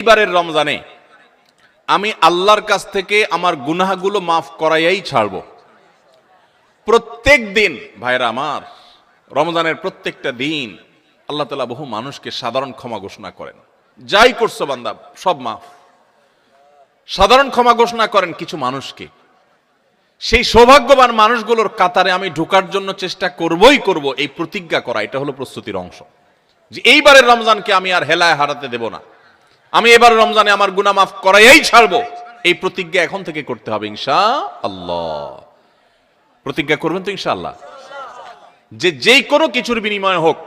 এবারের রমজানে আমি আল্লাহর কাছ থেকে আমার গুনাহগুলো মাফ করাইয়াই ছাড়ব। প্রত্যেক দিন ভাইরা আমার, রমজানের প্রত্যেকটা দিন আল্লাহ তাআলা বহু মানুষকে সাধারণ ক্ষমা ঘোষণা করেন। যাই করছো বান্দা সব মাফ, সাধারণ ক্ষমা ঘোষণা করেন কিছু মানুষকে। সেই সৌভাগ্যবান মানুষগুলোর কাতারে আমি ঢোকার জন্য চেষ্টা করবই করব, এই প্রতিজ্ঞা করা, এটা হলো প্রস্তুতির অংশ। যে এইবারের রমজানকে আমি আর হেলায় হারাতে দেব না, আমি এবার রমজানে আমার গুনাহ মাফ করাইয়াই ছাড়বো, এই প্রতিজ্ঞা এখন থেকে করতে হবে ইনশাআল্লাহ। প্রতিজ্ঞা করবেন তো ইনশাআল্লাহ? যে যেই কোনো কিছুর বিনিময় হোক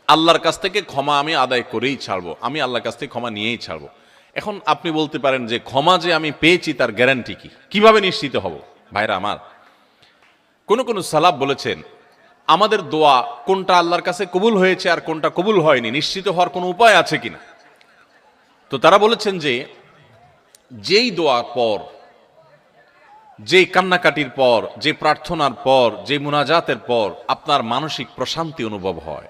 আল্লাহর কাছ থেকে ক্ষমা আমি আদায় করেই ছাড়বো, আমি আল্লাহর কাছ থেকে ক্ষমা নিয়েই ছাড়বো। এখন আপনি বলতে পারেন যে ক্ষমা যে আমি পেয়েছি তার গ্যারান্টি কি, কিভাবে নিশ্চিত হব? ভাইরা আমার, কোন সালাফ বলেছেন আমাদের দোয়া কোনটা আল্লাহর কাছে কবুল হয়েছে আর কোনটা কবুল হয়নি নিশ্চিত হওয়ার কোনো উপায় আছে কিনা। তো তারা বলেছেন যে যেই দোয়ার পর, যেই কান্নাকাটির পর, যে প্রার্থনার পর, যে মুনাজাতের পর আপনার মানসিক প্রশান্তি অনুভব হয়,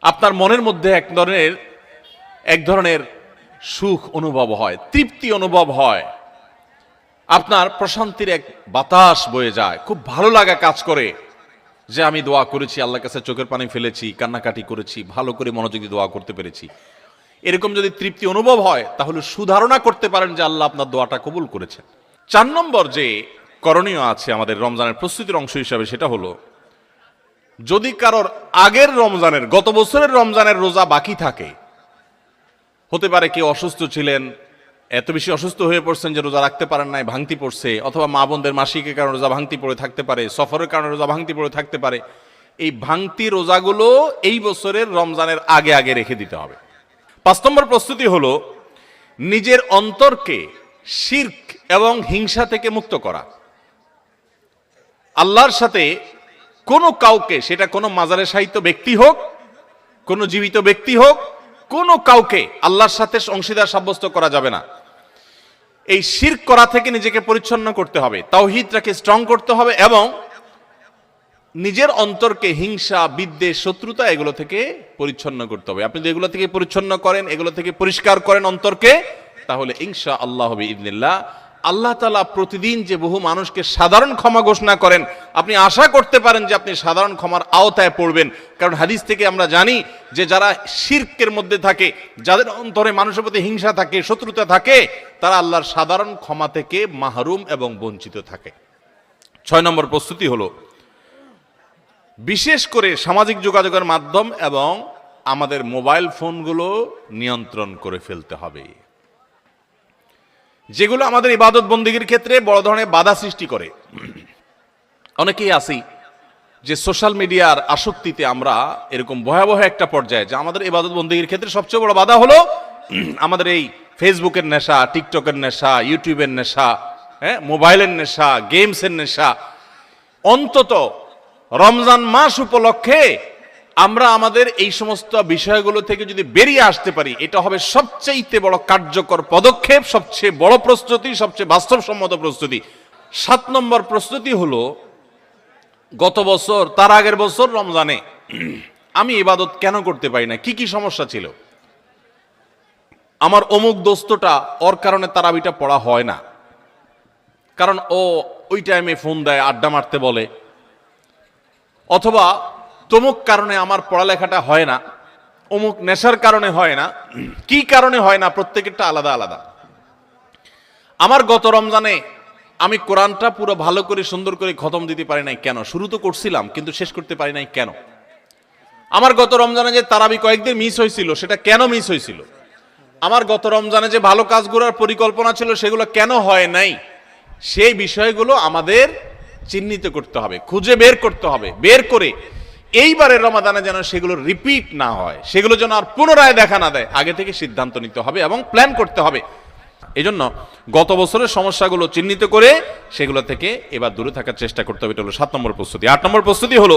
আপনার মনের মধ্যে এক ধরনের সুখ অনুভব হয়, তৃপ্তি অনুভব হয়, আপনার প্রশান্তির এক বাতাস বয়ে যায়, খুব ভালো লাগা কাজ করে যে আমি দোয়া করেছি, আল্লাহর কাছে চোখের পানি ফেলেছি, কান্নাকাটি করেছি, ভালো করে মনোযোগী দোয়া করতে পেরেছি। এরকম যদি তৃপ্তি অনুভব হয় তাহলে সুধারণা করতে পারেন যে আল্লাহ আপনার দোয়াটা কবুল করেছেন। 4 নম্বর যে করণীয় আছে আমাদের রমজানের প্রস্তুতির অংশ হিসাবে, সেটা হলো যদি কারোর আগের রমজানের, গত বছরের রমজানের রোজা বাকি থাকে, হতে পারে কেউ অসুস্থ ছিলেন, এত বেশি অসুস্থ হয়ে পড়ছেন যে রোজা রাখতে পারেন নাই, ভাঙতি পড়ছে, অথবা মা বোনদের মাসিকের কারণে রোজা ভাঙতি পড়ে থাকতে পারে, সফরের কারণে রোজা ভাঙতি পড়ে থাকতে পারে। এই ভাঙতি রোজাগুলো এই বছরের রমজানের আগে আগে রেখে দিতে হবে। 5 নম্বর প্রস্তুতি হলো নিজের অন্তরকে শিরক এবং হিংসা থেকে মুক্ত করা। আল্লাহর সাথে কোনো কাউকে, সেটা কোনো মাজারে শায়িত ব্যক্তি হোক, কোনো জীবিত ব্যক্তি হোক, কোনো কাউকে আল্লাহর সাথে অংশীদার সাব্যস্ত করা যাবে না। এই শিরক করা থেকে নিজেকে পরিচ্ছন্ন করতে হবে, তাওহীদটাকে স্ট্রং করতে হবে এবং নিজের অন্তরকে হিংসা, বিদ্বেষ, শত্রুতা এগুলো থেকে পরিচ্ছন্ন করতে হবে। আপনি যদি এগুলো থেকে পরিচ্ছন্ন করেন, এগুলো থেকে পরিষ্কার করেন অন্তরকে, তাহলে ইনশাআল্লাহ বিইذনিল্লাহ আল্লাহ তাআলা প্রতিদিন যে বহু মানুষকে সাধারণ ক্ষমা ঘোষণা করেন, আপনি আশা করতে পারেন যে আপনি সাধারণ ক্ষমার আওতায় পড়বেন। কারণ হাদিস থেকে আমরা জানি যে যারা শিরকের মধ্যে থাকে, যাদের অন্তরে মানুষের প্রতি হিংসা থাকে, শত্রুতা থাকে, তারা আল্লাহর সাধারণ ক্ষমা থেকে মাহরুম এবং বঞ্চিত থাকে। 6 নম্বর প্রস্তুতি হলো বিশেষ করে সামাজিক যোগাযোগের মাধ্যম এবং আমাদের মোবাইল ফোনগুলো নিয়ন্ত্রণ করে ফেলতে হবে, যেগুলো আমাদের ইবাদত বন্দেগীর ক্ষেত্রে বড় ধরনের বাধা সৃষ্টি করে। অনেকেই আছি যে সোশ্যাল মিডিয়ার আসক্তিতে আমরা এরকম ভয়াবহ একটা পর্যায়ে, যে আমাদের ইবাদত বন্দেগীর ক্ষেত্রে সবচেয়ে বড় বাধা হলো আমাদের এই ফেসবুকের নেশা, টিকটকের নেশা, ইউটিউবের নেশা, মোবাইলের নেশা, গেমসের নেশা। অন্তত রমজান মাস উপলক্ষে আমরা আমাদের এই সমস্ত বিষয়গুলো থেকে যদি বেরিয়ে আসতে পারি, এটা হবে সবচেয়ে বড় কার্যকর পদক্ষেপ, সবচেয়ে বড় প্রস্তুতি, সবচেয়ে বাস্তবসম্মত প্রস্তুতি। 7 নম্বর প্রস্তুতি হলো গত বছর, তার আগের বছর রমজানে আমি ইবাদত কেন করতে পারি না, কি কি সমস্যা ছিল। আমার অমুক দোস্তটা, ওর কারণে তারাবিটা পড়া হয় না, কারণ ও ওই টাইমে ফোন দেয়, আড্ডা মারতে বলে, অথবা তমুক কারণে আমার পড়ালেখাটা হয় না, অমুক নেশার কারণে হয় না। কি কারণে হয় না, প্রত্যেকেরটা আলাদা আলাদা। আমার গত রমজানে আমি কোরআনটা পুরো ভালো করে সুন্দর করে খতম দিতে পারি নাই কেন? শুরু তো করছিলাম কিন্তু শেষ করতে পারি নাই কেন? আমার গত রমজানে যে তারাবি কয়েকদিন মিস হয়েছিল, সেটা কেন মিস হয়েছিল? আমার গত রমজানে যে ভালো কাজগুলোর পরিকল্পনা ছিল, সেগুলো কেন হয় নাই? সেই বিষয়গুলো আমাদের চিহ্নিত করতে হবে, খুঁজে বের করতে হবে। বের করে এইবারের রমাদানে যেন সেগুলো রিপিট না হয়, সেগুলো যেন আর পুনরায় দেখা না দেয়, আগে থেকে সিদ্ধান্ত নিতে হবে এবং প্ল্যান করতে হবে। এই জন্য গত বছরের সমস্যাগুলো চিহ্নিত করে সেগুলো থেকে এবার দূরে থাকার চেষ্টা করতে হবে। এটা হলো 7 নম্বর প্রস্তুতি। 8 নম্বর প্রস্তুতি হলো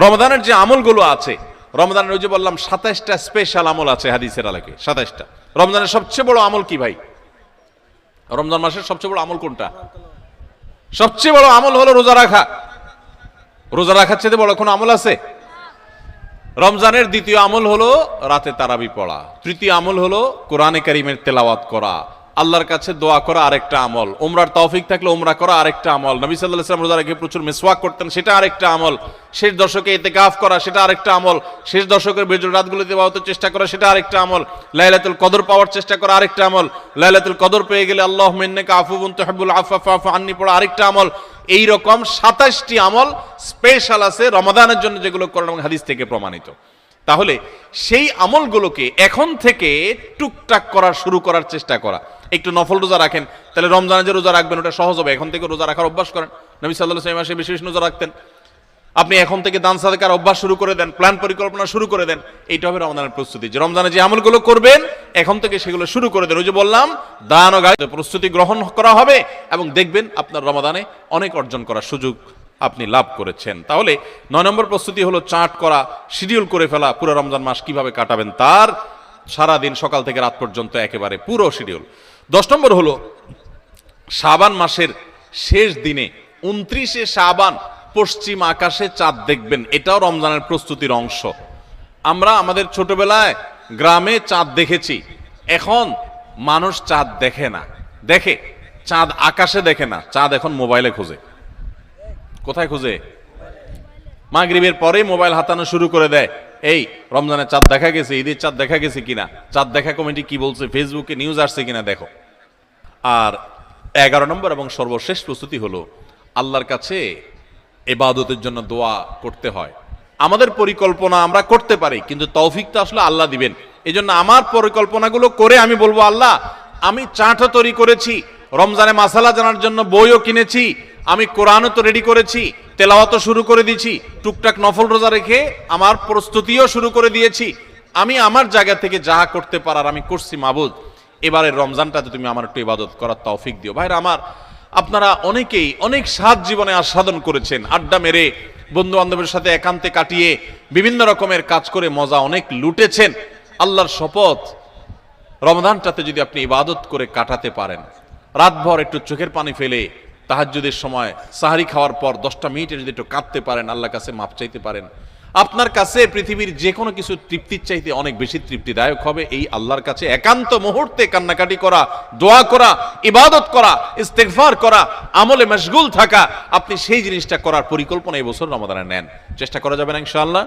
রমজানের যে আমলগুলো আছে, রমজানের ওই যে বললাম 27টা স্পেশাল আমল আছে হাদিসের আলোকে, 27টা। রমজানের সবচেয়ে বড় আমল কি ভাই? রমজান মাসের সবচেয়ে বড় আমল কোনটা? সবচেয়ে বড় আমল হলো রোজা রাখা। রোজা রাখার চেয়ে বড় কোনো আমল আছে? রমজানের দ্বিতীয় আমল হলো রাতে তারাবি পড়া, তৃতীয় আমল হলো কোরআনে কারীমের তেলাওয়াত করা, আল্লাহর কাছে দোয়া করা আরেকটা আমল, উমরার তৌফিক থাকলে উমরা করা আরেকটা আমল, নবী সাল্লাল্লাহু আলাইহি ওয়াসাল্লাম রোজা রেখে প্রচুর মিসওয়াক করতেন সেটা আরেকটা আমল, শেষ দশকে ইতিকাফ করা সেটা আরেকটা আমল, শেষ দশকের বেজর রাতগুলোতে ইবাদতের চেষ্টা করা সেটা আরেকটা আমল, লাইলাতুল কদর পাওয়ার চেষ্টা করা আরেকটা আমল, লাইলাতুল কদর পেয়ে গেলে আল্লাহুম্মা ইন্নাকা আফুউন তুহিব্বুল আফওয়া ফা'ফু আন্নি পড়া আরেকটা আমল। এই রকম 27টি আমল স্পেশাল আছে রমাদানের জন্য, যেগুলো কোরআন এবং হাদিস থেকে প্রমাণিত। তাহলে সেই আমলগুলোকে এখন থেকে টুকটাক করা শুরু করার চেষ্টা করা। একটু নফল রোজা রাখেন, তাহলে রমজানে যে রোজা রাখবেন ওটা সহজ হবে। এখন থেকে রোজা রাখার অভ্যাস করেন, নবী সাল্লাল্লাহু আলাইহি ওয়াসাল্লাম মাসে বেশি বেশি রোজা রাখতেন। আপনি এখন থেকে দান সাদাকার অভ্যাস শুরু করে দেন, প্ল্যান পরিকল্পনা শুরু করে দেন। এইটা হবে রমজানের প্রস্তুতি, যে রমজানে যে আমলগুলো করবেন এখন থেকে সেগুলো শুরু করে দেন। ওই যে বললাম দান ও গায়ে প্রস্তুতি গ্রহণ করা হবে এবং দেখবেন আপনার রমাদানে অনেক অর্জন করার সুযোগ আপনি লাভ করেছেন। তাহলে 9 নম্বর প্রস্তুতি হলো চার্ট করা, শিডিউল করে ফেলা, পুরো রমজান মাস কিভাবে কাটাবেন তার সারাদিন সকাল থেকে রাত পর্যন্ত একেবারে পুরো শিডিউল। 10 নম্বর হলো শাবান মাসের শেষ দিনে 29শে শাবান পশ্চিম আকাশে চাঁদ দেখবেন, এটাও রমজানের প্রস্তুতির অংশ। আমরা আমাদের ছোটবেলায় গ্রামে চাঁদ দেখেছি, এখন মানুষ চাঁদ দেখে না, দেখে চাঁদ আকাশে দেখে না, চাঁদ এখন মোবাইলে খোঁজে। কোথায় খুঁজে? মাগরিবের পরেই মোবাইল হাতানো শুরু করে দেয়, এই রমজানের চাঁদ দেখা গেছে, ঈদের চাঁদ দেখা গেছে কিনা, চাঁদ দেখা কমিটি কি বলছে, ফেসবুকে নিউজ আসছে কিনা দেখো। আর 11 নম্বর এবং সর্বশেষ প্রস্তুতি হলো আল্লাহর কাছে ইবাদতের জন্য দোয়া করতে হয়। আমাদের পরিকল্পনা আমরা করতে পারি, কিন্তু তৌফিকটা আসলে আল্লাহ দিবেন। এই জন্য আমার পরিকল্পনাগুলো করে আমি বলবো, আল্লাহ আমি চাটও তৈরি করেছি, রমজানে মাসালা জানার জন্য বইও কিনেছি, আমি কোরআনও তো রেডি করেছি, তেলাওয়াতও শুরু করে দিয়েছি, টুকটাক নফল রোজা রেখে আমার প্রস্তুতিও শুরু করে দিয়েছি। আমি আমার জায়গা থেকে যা করতে পারার আমি করছি। মাবুদ, এবারের রমজানটাতে তুমি আমার একটু ইবাদত করার তৌফিক দিও। ভাইরা আমার, আপনারা অনেকেই অনেক স্বাদ জীবনে আস্বাদন করেছেন, আড্ডা মেরে বন্ধু বান্ধবের সাথে একান্তে কাটিয়ে বিভিন্ন রকমের কাজ করে মজা অনেক লুটেছেন। আল্লাহর শপথ, রমজানটাতে যদি আপনি ইবাদত করে কাটাতে পারেন, রাতভর একটু চোখের পানি ফেলে তাহাজ্জুদের সময় সাহারি খাওয়ার পর 10টা মিনিটে যদি একটু কাঁদতে পারেন, আল্লাহর কাছে মাপ চাইতে পারেন, আপনার কাছে পৃথিবীর যে কোনো কিছু তৃপ্তির চাইতে অনেক বেশি তৃপ্তিদায়ক হবে এই আল্লাহর কাছে একান্ত মুহূর্তে কান্নাকাটি করা, দোয়া করা, ইবাদত করা, ইস্তেগফার করা, আমলে মশগুল থাকা। আপনি সেই জিনিসটা করার পরিকল্পনা এই বছর রমাদানে নেন, চেষ্টা করা যাবে না ইনশাআল্লাহ।